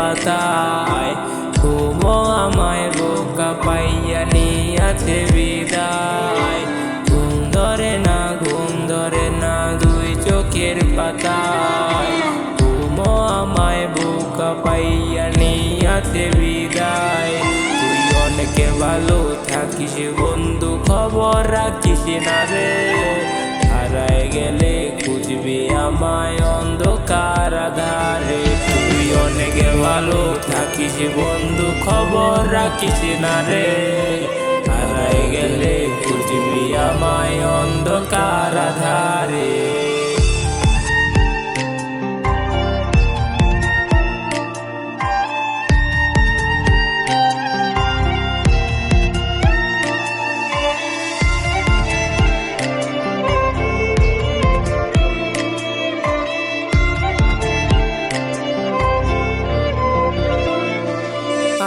পাতায়। ঘুমো আমায় বোকা পাইয়া নিয়াছে বিদায়। ঘুম ধরে না দুই চোখের পাতায়। ঘুমো আমায় বোকা পাইয়া নিয়াছে বিদায়। তুই অনেকে ভালো থাকিস বন্ধু, খবর রাখিস না রে। হারায় গেলে খুঁজবি আমায় অন্ধকার আধারে। তুই অনেকে ভালো থাকিস বন্ধু, খবর রাখিস না রে। হারায় গেলে খুঁজবি আমায় অন্ধকার আধারে।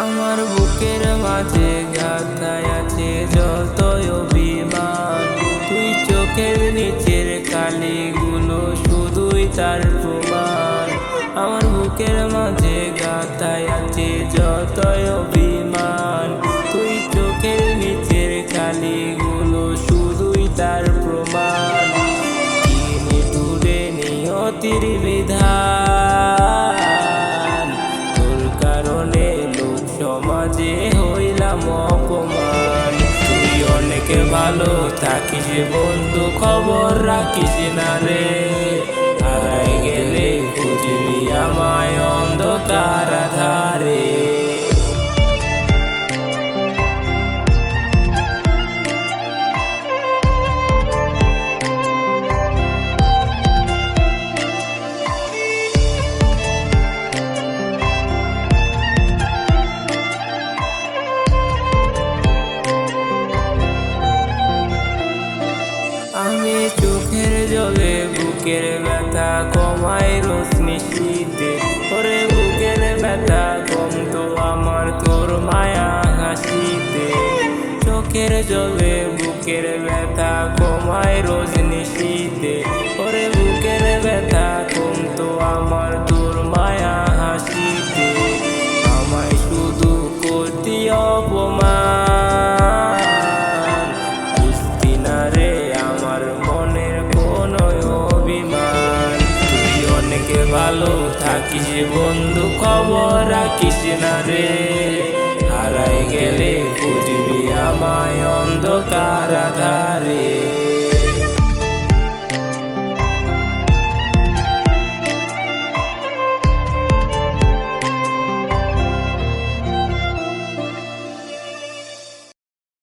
আমার বুকের মাঝে গাথায় আছে যতই অভিমান। তুই চোখের নিচের কালিগুলো শুধুই তার প্রমাণ। আমার বুকের মাঝে গাথায় আছে যতই অভিমান। তুই চোখের নিচের কালিগুলো শুধুই তার প্রমাণ। কিনে দূরে নিয়তির বিধান, তোর কারণে সমাজে হইলাম অপমান। তুই অনেকে ভালো থাকিস বন্ধু, খবর রাখিস না রে। হারায় গেলে খুঁজবি আমায় অন্ধকার আধারে। আমি চোখের জলে বুকের ব্যথা কমাই রোশনি শীতে। ওরে বুকের ব্যথা কমতো আমার তোর মায়া হাসিতে। চোখের জলে বুকের ব্যথা কমাই রোশনি শীতে। ওরে বুকের ব্যথা কমতো আমার তোর মায়া হাসিতে। আমায় শুধু করতি অপমান, বুঝতি না রে আমার মনের কোনো অভিমান। তুই অনেকে ভালো থাকিস বন্ধু, খবর রাখিস না রে। হারায় গেলে খুঁজবি আমায় অন্ধকার আধারে।